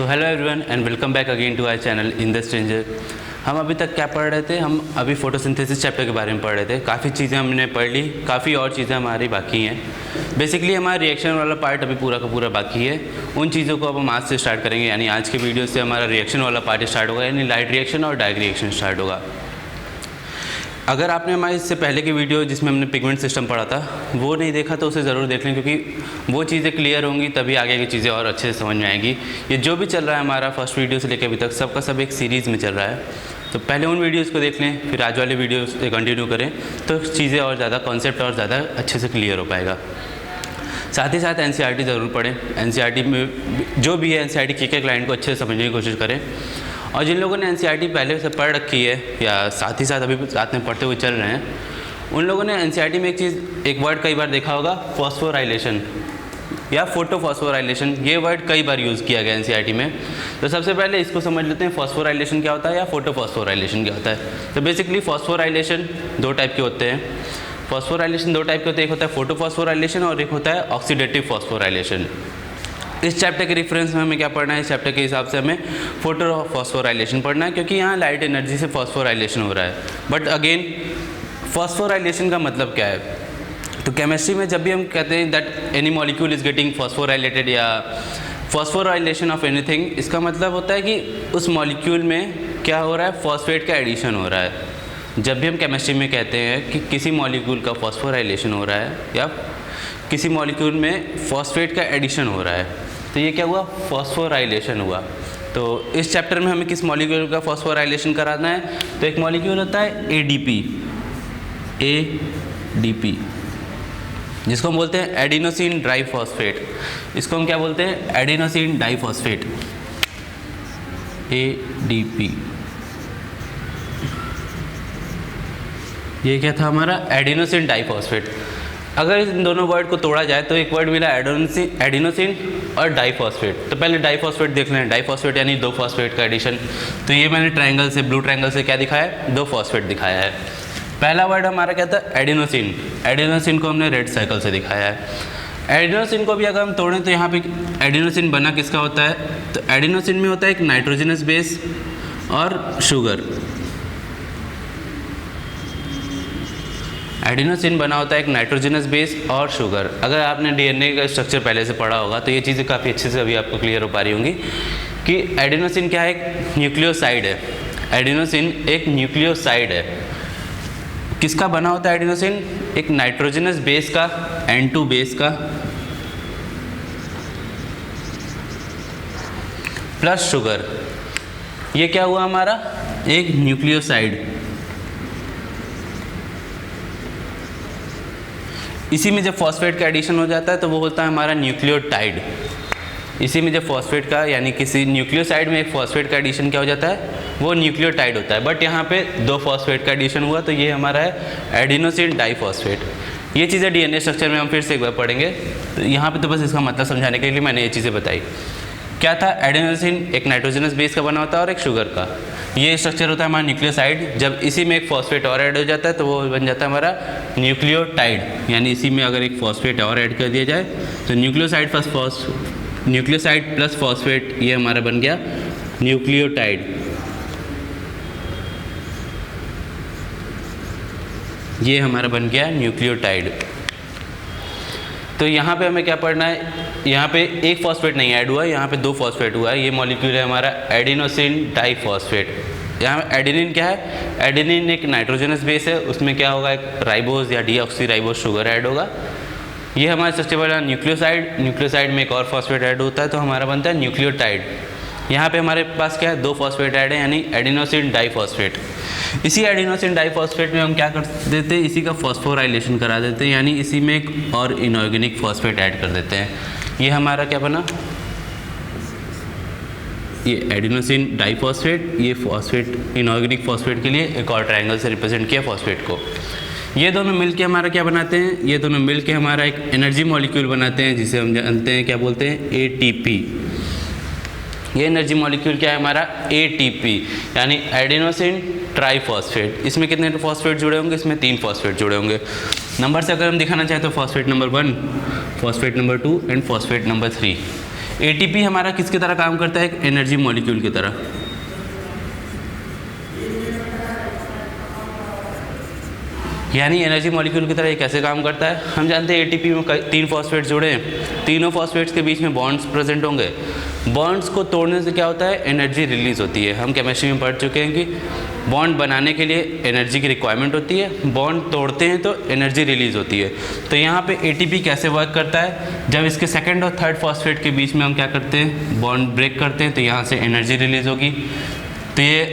Hello everyone and welcome back again to our channel in the stranger. हम अभी तक क्या पढ़ रहे थे? हम अभी फोटोसिंथेसिस चैप्टर के बारे में पढ़ रहे थे। काफ़ी चीज़ें हमने पढ़ ली, काफ़ी और चीज़ें हमारी बाकी हैं। बेसिकली हमारा रिएक्शन वाला पार्ट अभी पूरा का पूरा बाकी है। उन चीज़ों को अब हम आज से स्टार्ट करेंगे, यानी आज के वीडियो से हमारा रिएक्शन वाला पार्ट स्टार्ट होगा, यानी लाइट रिएक्शन और डार्क रिएक्शन स्टार्ट होगा। अगर आपने हमारे इससे पहले की वीडियो जिसमें हमने पिगमेंट सिस्टम पढ़ा था वो नहीं देखा तो उसे ज़रूर देख लें, क्योंकि वो चीज़ें क्लियर होंगी तभी आगे की चीज़ें और अच्छे से समझ में आएंगी। ये जो भी चल रहा है हमारा फर्स्ट वीडियो से लेकर अभी तक सबका सब एक सीरीज़ में चल रहा है, तो पहले उन वीडियोज़ को देख लें, फिर आज वाले वीडियो से कंटिन्यू करें तो चीज़ें और ज़्यादा कॉन्सेप्ट और ज़्यादा अच्छे से क्लियर हो पाएगा। साथ ही साथ एनसीईआरटी ज़रूर पढ़ें। एनसीईआरटी में जो भी है एनसीईआरटी के क्लाइंट को अच्छे से समझने की कोशिश करें। और जिन लोगों ने एनसीईआरटी पहले से पढ़ रखी है या साथ ही साथ अभी साथ में पढ़ते हुए चल रहे हैं, उन लोगों ने एनसीईआरटी में एक वर्ड कई बार देखा होगा, फॉस्फोराइलेशन या फोटोफॉस्फोराइलेशन। ये वर्ड कई बार यूज़ किया गया एनसीईआरटी में। तो सबसे पहले इसको समझ लेते हैं, फॉस्फोराइलेशन क्या होता है या फोटोफॉस्फोराइलेशन क्या होता है। तो बेसिकली फॉस्फोराइलेशन दो टाइप के होते हैं। फॉस्फोराइलेशन दो टाइप के होते हैं, एक होता है फोटोफॉस्फोराइलेशन और एक होता है ऑक्सीडेटिव फॉस्फोराइलेशन। इस चैप्टर के रेफरेंस में हमें क्या पढ़ना है? इस चैप्टर के हिसाब से हमें फोटोफॉस्फोराइलेशन पढ़ना है, क्योंकि यहाँ लाइट एनर्जी से फॉस्फोराइलेशन हो रहा है। बट अगेन फॉस्फोराइलेशन का मतलब क्या है? तो केमिस्ट्री में जब भी हम कहते हैं that any molecule is getting phosphorylated या फॉस्फोराइलेशन ऑफ एनीथिंग, इसका मतलब होता है कि उस मॉलिक्यूल में क्या हो रहा है? फॉस्फेट का एडिशन हो रहा है। जब भी हम केमिस्ट्री में कहते हैं कि किसी मॉलिक्यूल का फॉस्फोराइलेशन हो रहा है या किसी मॉलिक्यूल में फॉस्फेट का एडिशन हो रहा है, तो ये क्या हुआ? फॉस्फोराइलेशन हुआ। तो इस चैप्टर में हमें किस मॉलिक्यूल का फॉस्फोराइलेशन कराना है? तो एक मॉलिक्यूल होता है एडीपी, जिसको हम बोलते हैं एडिनोसिन डाइफॉस्फेट। इसको हम क्या बोलते हैं? Adenosine diphosphate, ADP. ये क्या था हमारा? Adenosine diphosphate. अगर इन दोनों वर्ड को तोड़ा जाए तो एक वर्ड मिला एडिनोसिन और डाइफॉस्फेट। तो पहले डाइफॉस्फेट देख लें। डाइफॉस्फेट यानी दो फॉस्फेट का एडिशन। तो ये मैंने ट्रायंगल से, ब्लू ट्रायंगल से क्या दिखाया है? दो फॉस्फेट दिखाया है। पहला वर्ड हमारा क्या था? एडिनोसिन। एडिनोसिन को हमने रेड सर्कल से दिखाया है। एडिनोसिन को भी अगर हम तोड़ें तो यहाँ पे एडिनोसिन बना किसका होता है? तो एडिनोसिन में होता है एक नाइट्रोजनस बेस और शुगर। एडिनोसिन बना होता है एक नाइट्रोजनस बेस और शुगर। अगर आपने डीएनए का स्ट्रक्चर पहले से पढ़ा होगा तो ये चीज़ें काफ़ी अच्छे से अभी आपको क्लियर हो पा रही होंगी कि एडिनोसिन क्या है? एक न्यूक्लियोसाइड है। एडिनोसिन एक न्यूक्लियोसाइड है। किसका बना होता है एडिनोसिन? एक नाइट्रोजनस बेस का, N2 बेस का, प्लस शुगर। ये क्या हुआ हमारा? एक न्यूक्लियोसाइड। इसी में जब फॉस्फेट का एडिशन हो जाता है तो वो होता है हमारा न्यूक्लियोटाइड। इसी में जब फॉस्फेट का, यानी किसी न्यूक्लियोसाइड में एक फॉस्फेट का एडिशन क्या हो जाता है? वो न्यूक्लियोटाइड होता है। बट यहाँ पे दो फॉस्फेट का एडिशन हुआ तो ये हमारा है एडिनोसिन डाइफॉस्फेट। ये चीज़ें डीएनए स्ट्रक्चर में हम फिर से एक बार पढ़ेंगे। तो यहाँ पे तो बस इसका मतलब समझाने के लिए मैंने ये चीज़ें बताई। क्या था? एडिनोसिन एक नाइट्रोजनस बेस का बना होता है और एक शुगर का। ये स्ट्रक्चर होता है हमारा न्यूक्लियोसाइड। जब इसी में एक फॉस्फेट और ऐड हो जाता है तो वो बन जाता है हमारा न्यूक्लियोटाइड। यानी इसी में अगर एक फॉस्फेट और ऐड कर दिया जाए तो न्यूक्लियोसाइड प्लस फॉस्फेट, ये हमारा बन गया न्यूक्लियोटाइड। ये हमारा बन गया न्यूक्लियोटाइड। तो यहाँ पे हमें क्या पढ़ना है? यहाँ पे एक फॉस्फेट नहीं ऐड हुआ, यहाँ पे दो फॉस्फेट हुआ है। ये मॉलिक्यूल है हमारा एडिनोसिन डाइफॉस्फेट। यहाँ एडेनिन क्या है? एडेनिन एक नाइट्रोजनस बेस है, उसमें क्या होगा? एक राइबोज या डीऑक्सीराइबोज शुगर ऐड होगा। ये हमारा सबसे बड़ा न्यूक्लियोसाइड। न्यूक्लियोसाइड में एक और फॉस्फेट ऐड होता है तो हमारा बनता है न्यूक्लियोटाइड। यहाँ पे हमारे पास क्या है? दो फॉस्फेट ऐड है, यानी एडिनोसिन डाइफॉस्फेट। इसी एडिनोसिन डाइफॉस्फेट में हम क्या कर देते हैं? इसी का फॉस्फोराइलेशन करा देते हैं, यानी इसी में एक और इनऑर्गेनिक फॉस्फेट ऐड कर देते हैं। ये हमारा क्या बना? ये एडिनोसिन डाइफॉस्फेट। ये फॉस्फेट इनऑर्गेनिक फॉस्फेट के लिए एक और ट्रायंगल से रिप्रेजेंट किया फॉस्फेट को। ये दोनों मिलके हमारा क्या बनाते हैं? ये दोनों मिलके हमारा एक एनर्जी मॉलिक्यूल बनाते हैं, जिसे हम जानते हैं क्या बोलते हैं? ATP। ये एनर्जी मॉलिक्यूल क्या है हमारा? ATP, यानी एडिनोसिन ट्राइफॉस्फेट। इसमें कितने फॉस्फेट जुड़े होंगे? इसमें 3 फॉस्फेट जुड़े होंगे। नंबर से अगर हम दिखाना चाहें तो phosphate number 1, phosphate number 2 and phosphate number 3। ATP हमारा किसकी तरह काम करता है? एक एनर्जी मॉलिक्यूल की तरह। यानी एनर्जी मॉलिक्यूल की तरह ये कैसे काम करता है? हम जानते हैं एटीपी में 3 फॉस्फेट्स जुड़े हैं, तीनों फॉस्फेट्स के बीच में बॉन्ड्स प्रेजेंट होंगे। बॉन्ड्स को तोड़ने से क्या होता है? एनर्जी रिलीज होती है। हम केमिस्ट्री में पढ़ चुके हैं कि बॉन्ड बनाने के लिए एनर्जी की रिक्वायरमेंट होती है, बॉन्ड तोड़ते हैं तो एनर्जी रिलीज होती है। तो यहाँ पे एटीपी कैसे वर्क करता है? जब इसके सेकेंड और थर्ड फॉस्फेट के बीच में हम क्या करते हैं? बॉन्ड ब्रेक करते हैं, तो यहाँ से एनर्जी रिलीज होगी। तो ये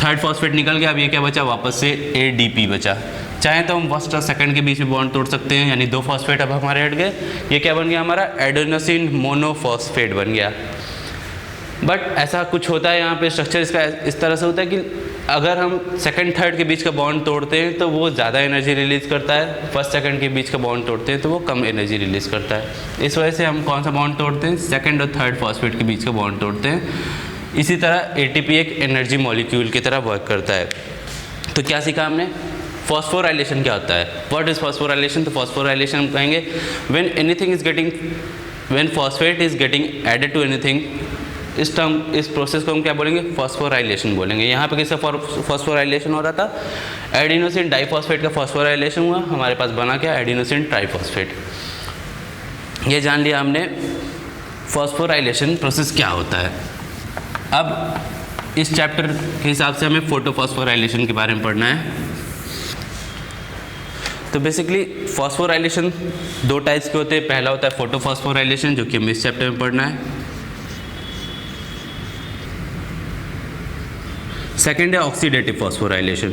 थर्ड फॉस्फेट निकल गया, अब ये क्या बचा? वापस से एडीपी बचा। चाहे तो हम फर्स्ट और सेकंड के बीच में बॉन्ड तोड़ सकते हैं, यानी 2 फॉस्फेट अब हमारे हट गए। ये क्या बन गया? हमारा एडेनोसिन मोनोफॉस्फेट बन गया। बट ऐसा कुछ होता है यहाँ पे, स्ट्रक्चर इसका इस तरह से होता है कि अगर हम सेकंड थर्ड के बीच का बॉन्ड तोड़ते हैं तो वो ज़्यादा एनर्जी रिलीज़ करता है, फर्स्ट सेकंड के बीच का बॉन्ड तोड़ते हैं तो वो कम एनर्जी रिलीज़ करता है। इस वजह से हम कौन सा बॉन्ड तोड़ते हैं? सेकंड और थर्ड फॉस्फेट के बीच का बॉन्ड तोड़ते हैं। इसी तरह एटीपी एक एनर्जी मॉलिक्यूल की तरह वर्क करता है। तो क्या सीखा हमने? फॉस्फोराइलेशन क्या होता है? What is phosphorylation? तो फॉस्फोराइलेशन हम कहेंगे when phosphate is getting added to anything. इस प्रोसेस को हम क्या बोलेंगे? फॉस्फोराइलेशन बोलेंगे। यहाँ पे किसका फॉस्फोराइलेशन हो रहा था? एडिनोसिन डाइफॉस्फेट का फॉस्फोराइलेशन हुआ, हमारे पास बना क्या? Adenosine triphosphate. ये जान लिया हमने फॉस्फोराइलेशन प्रोसेस क्या होता है। अब इस चैप्टर के हिसाब से हमें फोटोफॉस्फोराइलेशन के बारे में पढ़ना है। तो बेसिकली फॉस्फोराइलेशन 2 टाइप्स के होते हैं। पहला होता है फोटोफॉस्फोराइलेशन, जो कि हमें इस चैप्टर में पढ़ना है। सेकेंड है ऑक्सीडेटिव फॉस्फोराइलेशन।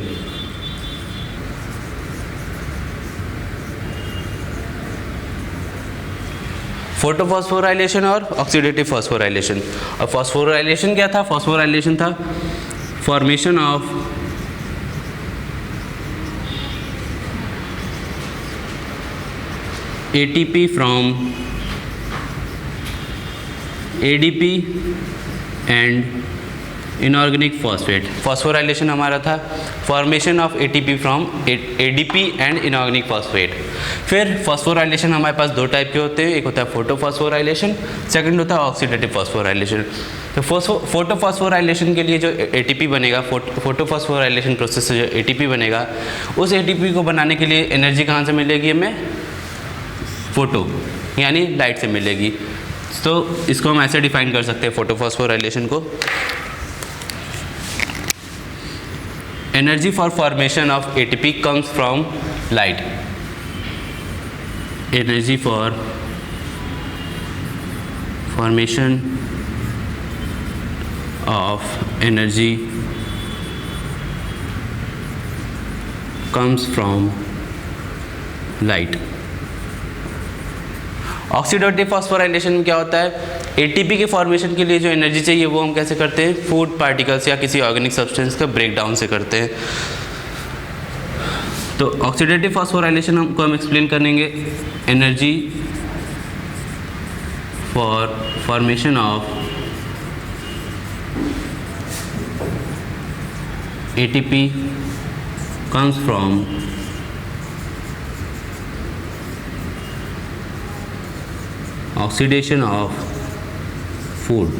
फोटोफॉस्फोराइलेशन और ऑक्सीडेटिव फॉस्फोराइलेशन। और फॉस्फोराइलेशन क्या था? फॉस्फोराइलेशन था formation of ATP from ADP and inorganic phosphate. Phosphorylation हमारा था formation of ATP from ADP and inorganic phosphate. फिर फॉस्फोराइलेशन हमारे पास 2 टाइप के होते हैं, एक होता है फोटोफॉस्फोराइलेशन, सेकंड होता है ऑक्सीडेटिव फॉस्फोराइलेशन। तो फोटोफॉस्फोराइलेशन के लिए जो ATP बनेगा, फोटोफॉस्फोराइलेशन प्रोसेस से जो ATP बनेगा, उस ATP को बनाने के लिए एनर्जी कहाँ से मिलेगी हमें? फोटो यानी लाइट से मिलेगी। तो इसको हम ऐसे डिफाइन कर सकते हैं फोटोफॉस्फोराइलेशन को। Energy for formation of ATP comes from light. Energy for formation of energy comes from light. Oxidative phosphorylation में क्या होता है? ATP के फॉर्मेशन के लिए जो एनर्जी चाहिए वो हम कैसे करते हैं? फूड पार्टिकल्स या किसी ऑर्गेनिक सब्सटेंस का ब्रेकडाउन से करते हैं। तो ऑक्सीडेटिव फॉस्फोराइलेशन को हम एक्सप्लेन करेंगे energy for formation of ATP comes from oxidation of food.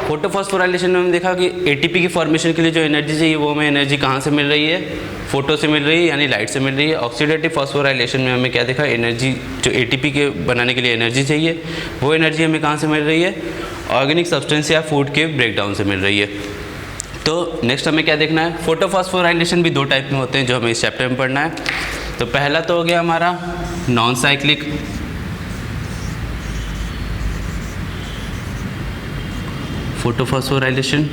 Photophosphorylation में हमने देखा कि ATP की फॉर्मेशन के लिए जो एनर्जी चाहिए वो हमें एनर्जी कहाँ से मिल रही है? फोटो से मिल रही है, यानी लाइट से मिल रही है। ऑक्सीडेटिव फॉस्फोराइलेशन में हमें क्या देखा? एनर्जी जो ATP के बनाने के लिए एनर्जी चाहिए वो एनर्जी हमें कहाँ से मिल रही है? ऑर्गेनिक सब्सटेंस या फूड के ब्रेकडाउन से मिल रही है। तो नेक्स्ट हमें क्या देखना है? फोटोफॉस्फोराइलेशन भी 2 टाइप में होते हैं जो हमें इस चैप्टर में पढ़ना है। तो पहला तो हो गया हमारा non cyclic photophosphorylation.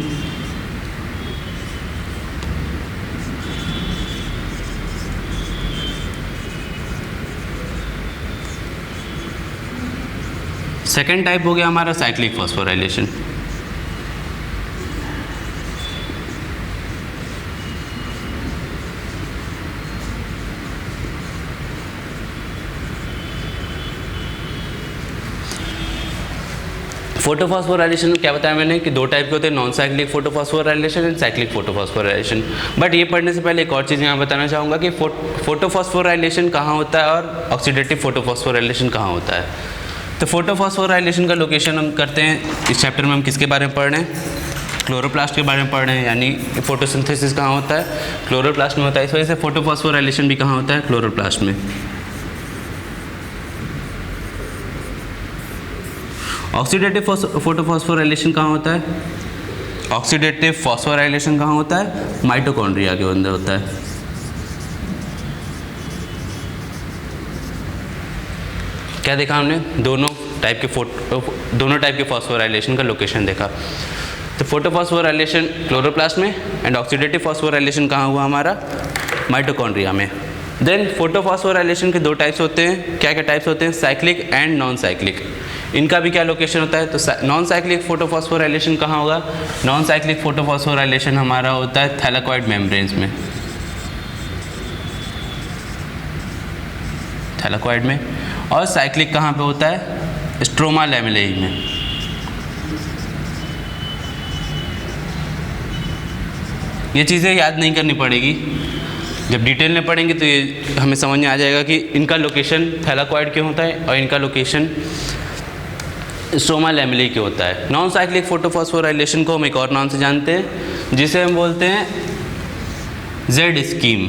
Second type हो गया हमारा साइक्लिक फॉस्फोराइलेशन। फोटोफॉस्फोराइलेशन में क्या बताया मैंने कि दो टाइप के होते हैं, non cyclic photophosphorylation and cyclic photophosphorylation. But ये पढ़ने से पहले एक और चीज़ यहाँ बताना चाहूँगा कि फोटोफॉस्फोराइलेशन कहाँ होता है और ऑक्सीडेटिव फोटोफॉस्फोराइलेशन कहाँ होता है। तो फोटोफॉस्फोराइलेशन का लोकेशन हम करते हैं इस चैप्टर में। हम किसके बारे में पढ़ रहे हैं? क्लोरोप्लास्ट के बारे में पढ़ रहे हैं, यानी फोटोसिंथेसिस कहाँ होता है? क्लोरोप्लास्ट में होता है। इस वजह से फोटोफॉस्फोराइलेशन भी कहाँ होता है? क्लोरोप्लास्ट में। ऑक्सीडेटिव फोटोफॉस्फोराइलेशन कहाँ होता है? ऑक्सीडेटिव फॉस्फोराइलेशन कहाँ होता है? माइटोकॉन्ड्रिया के अंदर होता है। क्या देखा हमने? दोनों टाइप के फॉस्फोराइलेशन का लोकेशन देखा। तो फोटोफॉस्फोराइलेशन क्लोरोप्लास्ट में एंड ऑक्सीडेटिव फॉस्फोराइलेशन कहाँ हुआ हमारा? माइटोकॉन्ड्रिया में। देन फोटोफॉस्फोराइलेशन के दो टाइप्स होते हैं। क्या क्या टाइप्स होते हैं? Cyclic and non cyclic. इनका भी क्या लोकेशन होता है? तो नॉन साइक्लिक फोटोफॉस्फोराइलेशन कहाँ होगा? नॉन साइक्लिक फोटोफॉस्फोराइलेशन हमारा होता है थैलाकॉइड मेम्ब्रेन्स में, थैलाकॉइड में। और साइक्लिक कहाँ पे होता है? स्ट्रोमा लैमेलाई में। ये चीज़ें याद नहीं करनी पड़ेगी, जब डिटेल में पढ़ेंगे तो ये हमें समझ में आ जाएगा कि इनका लोकेशन थैलाकॉइड क्यों होता है और इनका लोकेशन स्ट्रोमा लैमेलाई क्यों होता है। नॉन साइक्लिक फोटोफॉस्फोराइलेशन को हम एक और नाम से जानते हैं जिसे हम बोलते हैं जेड स्कीम।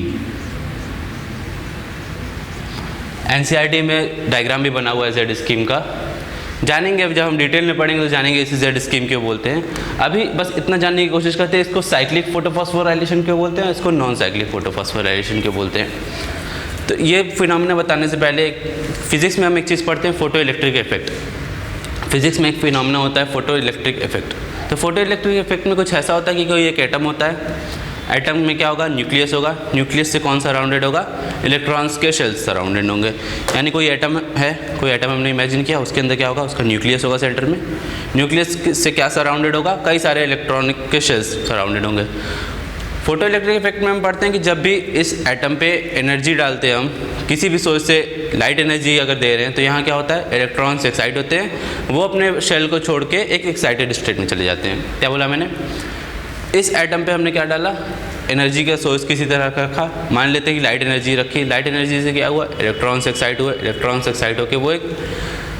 एनसीईआरटी में डायग्राम भी बना हुआ है जेड स्कीम का, जानेंगे। अब जब हम डिटेल में पढ़ेंगे तो जानेंगे इसे जेड स्कीम क्यों बोलते हैं। अभी बस इतना जानने की कोशिश करते हैं इसको साइक्लिक फोटोफॉस्फोराइलेशन क्यों बोलते हैं, इसको नॉन साइक्लिक फोटोफॉस्फोराइलेशन क्यों बोलते हैं। तो ये फिनोमेना बताने से पहले फिजिक्स में हम एक चीज़ पढ़ते हैं, फोटो इलेक्ट्रिक इफेक्ट। फिजिक्स में एक फिनोमेना होता है फोटो इलेक्ट्रिक इफेक्ट। तो फोटो इलेक्ट्रिक इफेक्ट में कुछ ऐसा होता है कि कोई एक एटम होता है, एटम में क्या होगा? न्यूक्लियस होगा। न्यूक्लियस से कौन सराउंडेड होगा? इलेक्ट्रॉन्स के शेल्स सराउंडेड होंगे। यानी कोई एटम है, कोई एटम हमने इमेजिन किया, उसके अंदर क्या होगा? उसका न्यूक्लियस होगा सेंटर में। न्यूक्लियस से क्या सराउंडेड होगा? कई सारे इलेक्ट्रॉनिक के शेल्स सराउंडेड होंगे। फोटो इलेक्ट्रिक इफेक्ट में हम पढ़ते हैं कि जब भी इस एटम पे एनर्जी डालते हैं हम, किसी भी सोर्स से लाइट एनर्जी अगर दे रहे हैं, तो यहाँ क्या होता है? इलेक्ट्रॉन्स एक्साइट होते हैं, वो अपने शेल को छोड़ के एक एक्साइटेड स्टेट में चले जाते हैं। क्या बोला मैंने? इस एटम पे हमने क्या डाला? एनर्जी का सोर्स किसी तरह का रखा। मान लेते हैं कि लाइट एनर्जी रखी। लाइट एनर्जी से क्या हुआ? इलेक्ट्रॉन्स एक्साइट हुए। इलेक्ट्रॉन्स एक्साइट होकर वो एक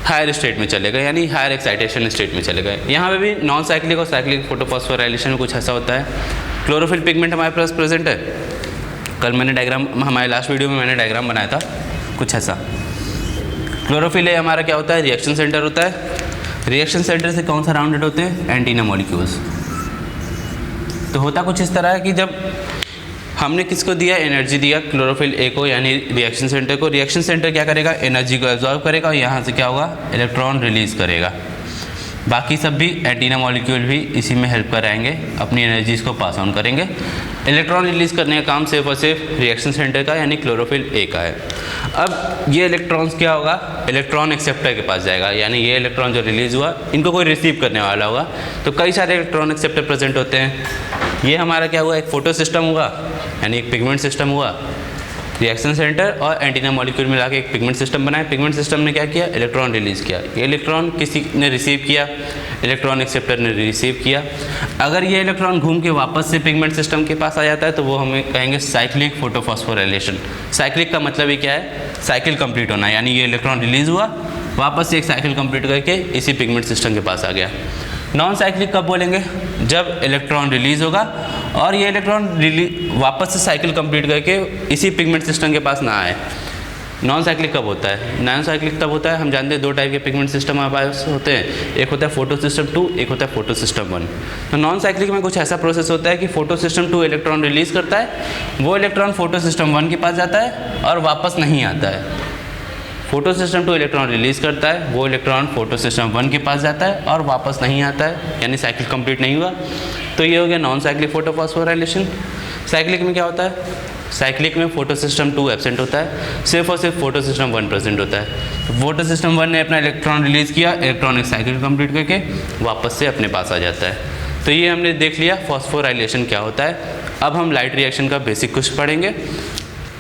हायर स्टेट में चले गए, यानी हायर एक्साइटेशन स्टेट में चले गए। यहाँ पे भी नॉन साइक्लिक और साइक्लिक फोटोफॉस्फोराइलेशन में कुछ ऐसा होता है। क्लोरोफिल पिगमेंट हमारे पास प्रेजेंट है। कल मैंने डायग्राम, हमारे लास्ट वीडियो में मैंने डायग्राम बनाया था कुछ ऐसा। क्लोरोफिल हमारा क्या होता है? रिएक्शन सेंटर होता है। रिएक्शन सेंटर से कौन सराउंडेड होते हैं? Antenna molecules. तो होता कुछ इस तरह है कि जब हमने किसको दिया? एनर्जी दिया क्लोरोफिल ए को, यानी रिएक्शन सेंटर को। रिएक्शन सेंटर क्या करेगा? एनर्जी को एब्जॉर्ब करेगा और यहाँ से क्या होगा? इलेक्ट्रॉन रिलीज करेगा। बाकी सब भी एंटीना मॉलिक्यूल भी इसी में हेल्प कराएंगे, अपनी एनर्जीज को पास ऑन करेंगे। इलेक्ट्रॉन रिलीज करने का काम सिर्फ और सिर्फ रिएक्शन सेंटर का, यानी क्लोरोफिल ए का है। अब ये इलेक्ट्रॉन्स क्या होगा? इलेक्ट्रॉन एक्सेप्टर के पास जाएगा, यानी ये इलेक्ट्रॉन जो रिलीज हुआ इनको कोई रिसीव करने वाला होगा। तो कई सारे इलेक्ट्रॉन एक्सेप्टर प्रेजेंट होते हैं। ये हमारा क्या हुआ? एक फोटो सिस्टम हुआ, यानी एक पिगमेंट सिस्टम हुआ। रिएक्शन सेंटर और एंटीना मॉलिक्यूल मिला के एक पिगमेंट सिस्टम बनाया। पिगमेंट सिस्टम ने क्या किया? इलेक्ट्रॉन रिलीज़ किया। ये इलेक्ट्रॉन किसी ने रिसीव किया, इलेक्ट्रॉन एक्सेप्टर ने रिसीव किया। अगर ये इलेक्ट्रॉन घूम के वापस से पिगमेंट सिस्टम के पास आ जाता है तो वो हमें कहेंगे साइक्लिक फोटोफॉस्फोराइलेशन। साइक्लिक का मतलब ही क्या है? साइकिल कंप्लीट होना, यानी ये इलेक्ट्रॉन रिलीज़ हुआ, वापस से एक साइकिल कंप्लीट करके इसी पिगमेंट सिस्टम के पास आ गया। नॉन साइक्लिक कब बोलेंगे? जब इलेक्ट्रॉन रिलीज़ होगा और ये इलेक्ट्रॉन वापस से साइकिल कंप्लीट करके इसी पिगमेंट सिस्टम के पास ना आए। नॉन साइक्लिक कब होता है? नॉन साइक्लिक तब होता है, हम जानते हैं दो टाइप के पिगमेंट सिस्टम हमारे पास होते हैं, एक होता है फोटो सिस्टम 2, एक होता है फोटो सिस्टम 1। तो नॉन साइक्लिक में कुछ ऐसा प्रोसेस होता है कि फोटो सिस्टम 2 इलेक्ट्रॉन रिलीज़ करता है, वो इलेक्ट्रॉन फोटो सिस्टम 1 के पास जाता है और वापस नहीं आता है। फोटो सिस्टम 2 इलेक्ट्रॉन रिलीज़ करता है, वो इलेक्ट्रॉन फोटो सिस्टम 1 के पास जाता है और वापस नहीं आता है, यानी साइकिल कंप्लीट नहीं हुआ। तो ये हो गया नॉन साइक्लिक फोटोफॉस्फोराइलेशन। साइक्लिक में क्या होता है? साइक्लिक में फोटो सिस्टम 2 एब्सेंट होता है, सिर्फ और सिर्फ फोटो सिस्टम 1 प्रेजेंट होता है। तो फोटो सिस्टम 1 ने अपना इलेक्ट्रॉन रिलीज़ किया, इलेक्ट्रॉन एक साइकिल कंप्लीट करके वापस से अपने पास आ जाता है। तो ये हमने देख लिया फॉस्फोराइलेशन क्या होता है। अब हम लाइट रिएक्शन का बेसिक कुछ पढ़ेंगे।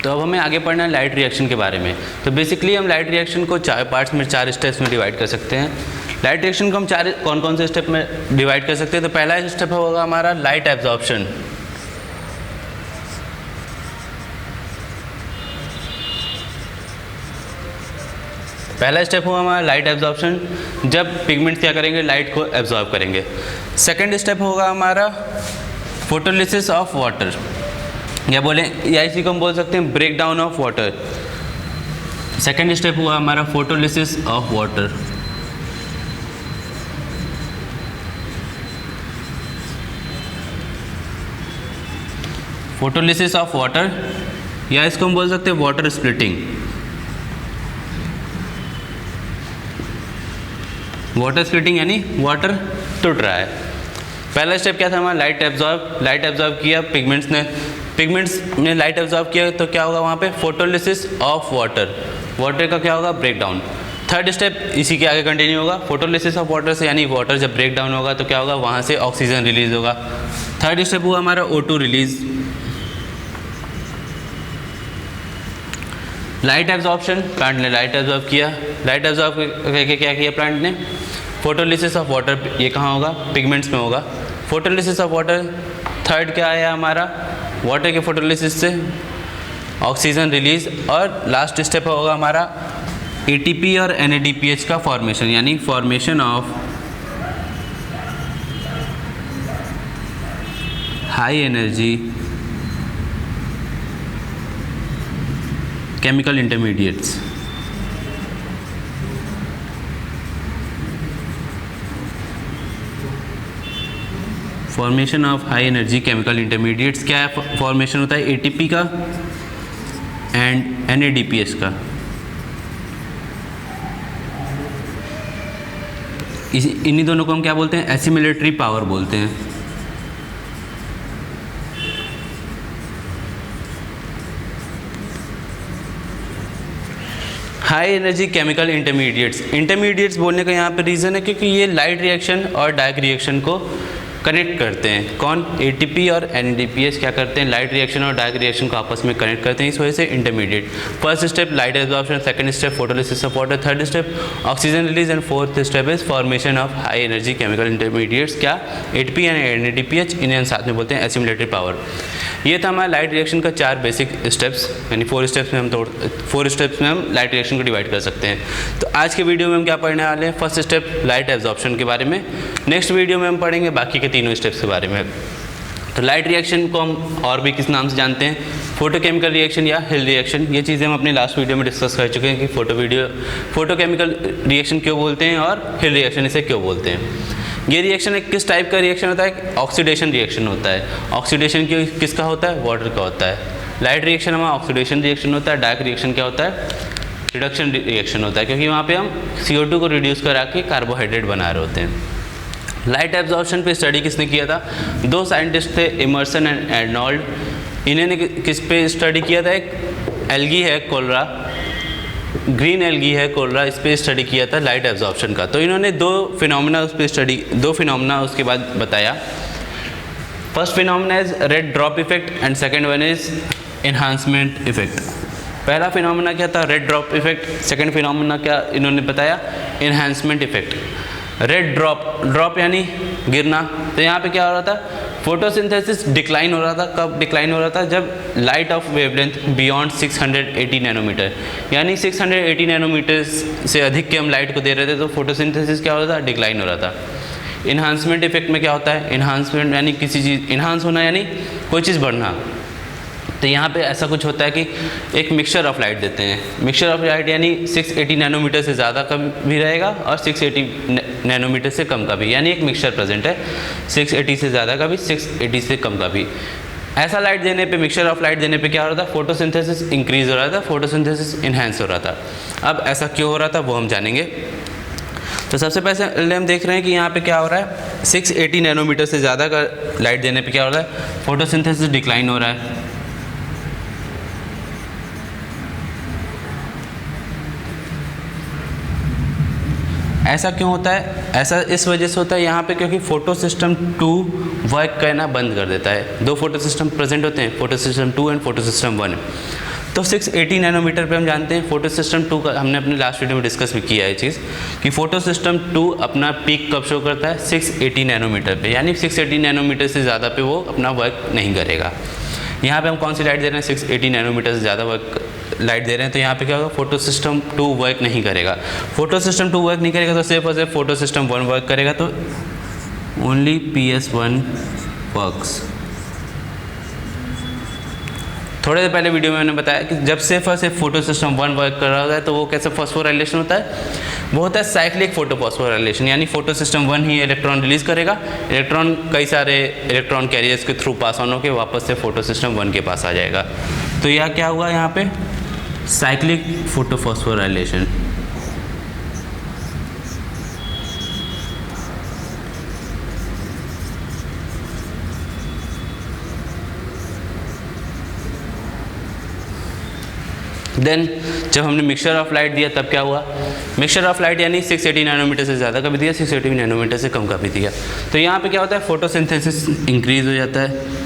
तो अब हमें आगे पढ़ना है लाइट रिएक्शन के बारे में। तो बेसिकली हम लाइट रिएक्शन को 4 पार्ट्स में, 4 स्टेप्स में डिवाइड कर सकते हैं। लाइट रिएक्शन को हम चार कौन कौन से स्टेप में डिवाइड कर सकते हैं। तो पहला स्टेप होगा हमारा लाइट एब्जॉर्प्शन। पहला स्टेप हुआ हमारा लाइट एब्जॉर्प्शन, जब पिगमेंट्स क्या करेंगे, लाइट को एब्जॉर्ब करेंगे। सेकंड स्टेप होगा हमारा फोटोलिसिस ऑफ वाटर, या बोले या इसी को हम बोल सकते हैं break down of water. Second step हुआ हमारा photolysis of water. Photolysis of water, या इसको हम बोल सकते हैं वाटर स्प्लिटिंग। वाटर स्प्लिटिंग यानी वाटर टूट रहा है। पहला स्टेप क्या था हमारा, लाइट एब्जॉर्ब किया पिगमेंट्स ने लाइट एब्जॉर्ब किया, तो क्या होगा वहाँ पे फोटोलिसिस ऑफ वाटर का क्या होगा, ब्रेक डाउन। थर्ड स्टेप इसी के आगे कंटिन्यू होगा, फोटोलिसिस ऑफ वाटर से, यानी वाटर जब ब्रेक डाउन होगा तो क्या होगा, वहाँ से ऑक्सीजन रिलीज होगा। थर्ड स्टेप हुआ हमारा O2 release. Light absorption, plant ने लाइट एब्जॉर्ब किया, लाइट एब्जॉर्ब करके क्या किया प्लांट ने, फोटोलिसिस ऑफ वाटर, ये कहाँ होगा, पिगमेंट्स में होगा, फोटोलिसिस ऑफ वाटर। थर्ड क्या आया हमारा, वाटर के फोटोलिसिस से ऑक्सीजन रिलीज। और लास्ट स्टेप होगा हमारा ATP और NADPH का फॉर्मेशन, यानी formation of high energy chemical intermediates. Formation of high energy chemical intermediates क्या है, फॉर्मेशन होता है ATP का एंड NADPH का। इन्हीं दोनों को हम क्या बोलते हैं, एसिमिलेटरी पावर बोलते हैं। हाई एनर्जी केमिकल इंटरमीडिएट्स बोलने का यहाँ पे रीज़न है क्योंकि ये लाइट रिएक्शन और डार्क रिएक्शन को कनेक्ट करते हैं। कौन, ATP और NADPH क्या करते हैं, लाइट रिएक्शन और डार्क रिएक्शन को आपस में कनेक्ट करते हैं, इस वजह से intermediate. First step light absorption, second step photolysis of water, third step oxygen release and fourth step is formation of high energy chemical intermediates, क्या, ATP एंड NADPH, इन्हें साथ में बोलते हैं एसिमिलेटरी पावर। ये था हमारा लाइट रिएक्शन का 4 बेसिक स्टेप्स, यानी 4 स्टेप्स में हम लाइट रिएक्शन को डिवाइड कर सकते हैं। तो आज के वीडियो में हम क्या पढ़ने वाले हैं, फर्स्ट स्टेप लाइट एब्जॉर्प्शन के बारे में। नेक्स्ट वीडियो में हम पढ़ेंगे बाकी के तीनों स्टेप्स के बारे में। तो लाइट रिएक्शन को हम और भी किस नाम से जानते हैं, फोटोकेमिकल रिएक्शन या हिल रिएक्शन। ये चीज़ें हम अपने लास्ट वीडियो में डिस्कस कर चुके हैं कि फोटोकेमिकल रिएक्शन क्यों बोलते हैं और हिल रिएक्शन इसे क्यों बोलते हैं। ये रिएक्शन एक किस टाइप का रिएक्शन होता है, ऑक्सीडेशन रिएक्शन होता है। ऑक्सीडेशन किसका होता है, वाटर का होता है। लाइट रिएक्शन हमारा ऑक्सीडेशन रिएक्शन होता है, डार्क रिएक्शन क्या होता है, रिडक्शन रिएक्शन होता है, क्योंकि वहाँ पे हम CO2 को रिड्यूस करा के कार्बोहाइड्रेट बना रहे होते हैं। लाइट एब्जॉर्प्शन पे स्टडी किसने किया था, 2 साइंटिस्ट थे, इमर्सन एंड एर्नोल्ड। इन्होंने किस पे स्टडी किया था, एक एल्गी है कोलरा, ग्रीन एल्गी है कोलरा, इस पे स्टडी किया था लाइट एब्जॉर्प्शन का। तो इन्होंने 2 फिनोमेना उसके बाद बताया। First phenomena is red drop effect and second one is enhancement effect. पहला फिनोमेना क्या था, red drop effect. Second phenomena क्या इन्होंने बताया, एनहांसमेंट इफेक्ट। रेड ड्रॉप यानी गिरना, तो यहाँ पे क्या हो रहा था, फोटोसिंथेसिस डिक्लाइन हो रहा था। कब डिक्लाइन हो रहा था, जब light of wavelength beyond 680 nanometre, यानी 680 नैनोमीटर से अधिक के हम लाइट को दे रहे थे, तो फोटोसिंथेसिस क्या हो रहा था, डिक्लाइन हो रहा था। इन्हांसमेंट इफेक्ट में क्या होता है, इन्हांसमेंट यानी किसी चीज़ इन्हांस होना, यानी कोई चीज़ बढ़ना। तो यहाँ पे ऐसा कुछ होता है कि एक मिक्सचर ऑफ लाइट देते हैं। मिक्सचर ऑफ लाइट यानी 680 नैनोमीटर से ज़्यादा का भी रहेगा और 680 नैनोमीटर से कम का भी, यानी एक मिक्सचर प्रेजेंट है, 680 से ज़्यादा का भी, 680 से कम का भी। ऐसा लाइट देने पे, मिक्सचर ऑफ लाइट देने पे क्या हो रहा था, फोटोसिंथेसिस इंक्रीज हो रहा था, फोटोसिंथेसिस इन्हेंस हो रहा था। अब ऐसा क्यों हो रहा था वो हम जानेंगे। तो सबसे पहले हम देख रहे हैं कि यहाँ पे क्या हो रहा है, 680 नैनोमीटर से ज़्यादा का लाइट देने पे क्या हो रहा है, फोटोसिंथेसिस डिक्लाइन हो रहा है। ऐसा क्यों होता है, ऐसा इस वजह से होता है यहाँ पे क्योंकि फोटो सिस्टम 2 वर्क करना बंद कर देता है। 2 फोटो सिस्टम प्रेजेंट होते हैं, photo system 2 and photo system 1। तो 680 नैनोमीटर पे हम जानते हैं फोटो सिस्टम 2 का, हमने अपने लास्ट वीडियो में डिस्कस भी किया है चीज़ कि फोटो सिस्टम 2 अपना पीक कब शो करता है 680 नैनोमीटर पे, यानी 680 नैनोमीटर से ज़्यादा पे वो अपना वर्क नहीं करेगा। यहाँ पे हम कौन सी लाइट दे रहे हैं, 680 नैनोमीटर से ज़्यादा वर्क लाइट दे रहे हैं, तो यहाँ पे क्या होगा, फोटो सिस्टम 2 वर्क नहीं करेगा। फोटो सिस्टम 2 वर्क नहीं करेगा तो सिर्फ और सिर्फ फोटो सिस्टम 1 वर्क करेगा, तो ओनली PS1 वर्क्स। थोड़े देर पहले वीडियो में मैंने बताया कि जब सिर्फ और सिर्फ फोटो सिस्टम 1 वर्क कर रहा होता है तो वो कैसा फॉस्फोराइलेशन होता है, वो होता है साइक्लिक फोटोफॉस्फोराइलेशन, यानी फोटो सिस्टम 1 ही इलेक्ट्रॉन रिलीज करेगा, इलेक्ट्रॉन कई सारे इलेक्ट्रॉन कैरियर्स के थ्रू पास ऑन होकर वापस से फोटो सिस्टम 1 के पास आ जाएगा। तो यह क्या हुआ यहाँ पे, साइक्लिक फोटोफॉस्फोराइलेशन। देन जब हमने मिक्सचर ऑफ लाइट दिया तब क्या हुआ, मिक्सचर ऑफ लाइट यानी 680 नैनोमीटर से ज़्यादा का भी दिया, 680 नैनोमीटर से कम का भी दिया, तो यहाँ पे क्या होता है, फोटोसिंथेसिस इंक्रीज हो जाता है।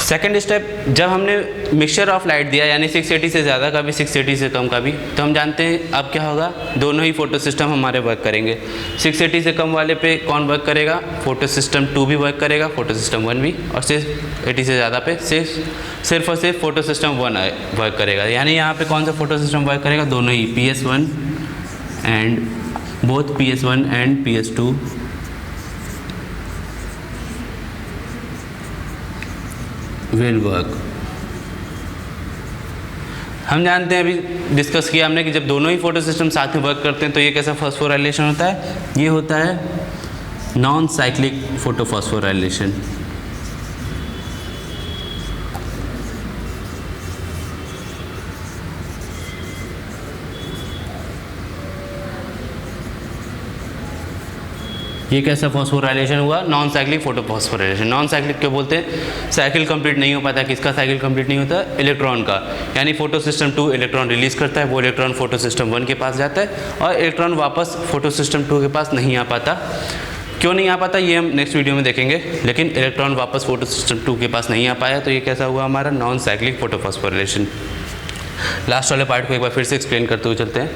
सेकेंड स्टेप, जब हमने मिक्सचर ऑफ लाइट दिया यानी 680 से ज़्यादा का भी 680 से कम का भी, तो हम जानते हैं अब क्या होगा, दोनों ही फोटो सिस्टम हमारे वर्क करेंगे। 680 से कम वाले पे कौन वर्क करेगा, फोटो सिस्टम 2 भी वर्क करेगा, फोटो सिस्टम 1 भी, और 680 से ज़्यादा पे सिर्फ और सिर्फ फोटो सिस्टम 1 वर्क करेगा। यानी यहाँ पे कौन सा फोटो सिस्टम वर्क करेगा, दोनों ही, PS1 and both PS1 and PS2 will work. हम जानते हैं, अभी डिस्कस किया हमने कि जब दोनों ही फोटो सिस्टम साथ में वर्क करते हैं तो ये कैसा फॉस्फोराइलेशन होता है, ये होता है नॉन साइक्लिक फोटोफॉस्फोराइलेशन। ये कैसा फॉस्फोराइलेशन हुआ, non cyclic photophosphorylation. Non cyclic क्यों बोलते हैं, साइकिल कंप्लीट नहीं हो पाता, किसका साइकिल कंप्लीट नहीं होता, इलेक्ट्रॉन का, यानी फोटो सिस्टम 2 इलेक्ट्रॉन रिलीज करता है, वो इलेक्ट्रॉन फोटो सिस्टम 1 के पास जाता है और इलेक्ट्रॉन वापस फोटो सिस्टम 2 के पास नहीं आ पाता। क्यों नहीं आ पाता ये हम नेक्स्ट वीडियो में देखेंगे, लेकिन इलेक्ट्रॉन वापस फोटो सिस्टम 2 के पास नहीं आ पाया, तो ये कैसा हुआ हमारा नॉन साइक्लिक फोटोफॉस्फोराइलेशन। लास्ट वाले पार्ट को एक बार फिर से एक्सप्लेन करते हुए चलते हैं।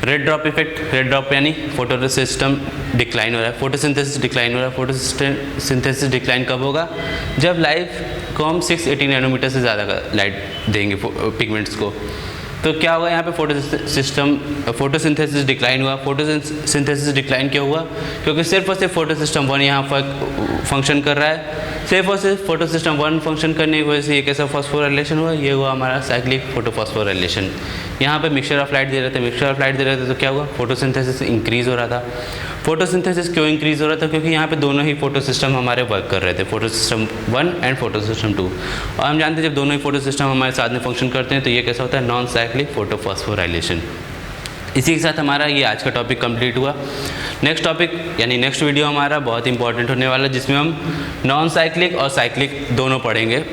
Red drop effect, red drop यानी फोटो सिस्टम डिक्लाइन हो रहा है, फोटोसिंथेसिस डिक्लाइन हो रहा है। फोटोसिंथेसिस डिक्लाइन कब होगा, जब लाइट को हम 680 नैनोमीटर से ज़्यादा का लाइट देंगे पिगमेंट्स को, तो क्या होगा यहाँ पे फोटोसिंथेसिस डिक्लाइन हुआ। फोटोसिंथेसिस डिक्लाइन क्यों हुआ, क्योंकि सिर्फ और सिर्फ फोटो सिस्टम 1 यहाँ पर फंक्शन कर रहा है, सिर्फ और सिर्फ फोटो सिस्टम 1 फंक्शन करने की वजह से ये कैसा फॉस्फोराइलेशन हुआ, ये हुआ हमारा साइक्लिक फोटोफॉस्फोराइलेशन। यहाँ पे मिक्सचर ऑफ लाइट दे रहे थे, मिक्सचर ऑफ लाइट दे रहे थे तो क्या हुआ, फोटोसिंथेसिस इंक्रीज़ हो रहा था। फोटोसिंथेसिस क्यों इंक्रीज़ हो रहा था, क्योंकि यहाँ पे दोनों ही फोटो सिस्टम हमारे वर्क कर रहे थे, photo system 1 and photo system 2। और हम जानते हैं जब दोनों ही फोटो सिस्टम हमारे साथ में फंक्शन करते हैं तो ये कैसा होता है, नॉन साइक्लिक फोटोफॉस्फोराइलेशन। इसी के साथ हमारा ये आज का टॉपिक कंप्लीट हुआ। नेक्स्ट टॉपिक यानी नेक्स्ट वीडियो हमारा बहुत इंपॉर्टेंट होने वाला है, जिसमें हम नॉन साइक्लिक और साइक्लिक दोनों पढ़ेंगे।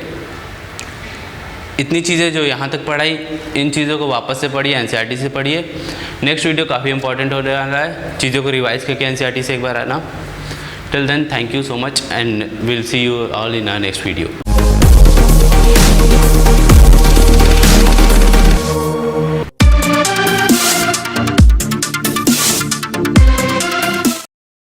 इतनी चीज़ें जो यहाँ तक पढ़ाई, इन चीज़ों को वापस से पढ़िए, एनसीईआरटी से पढ़िए। नेक्स्ट वीडियो काफ़ी इंपॉर्टेंट होने वाला है, चीज़ों को रिवाइज करके एनसीईआरटी से एक बार आना। Till then thank you so much and will see you all in our next video.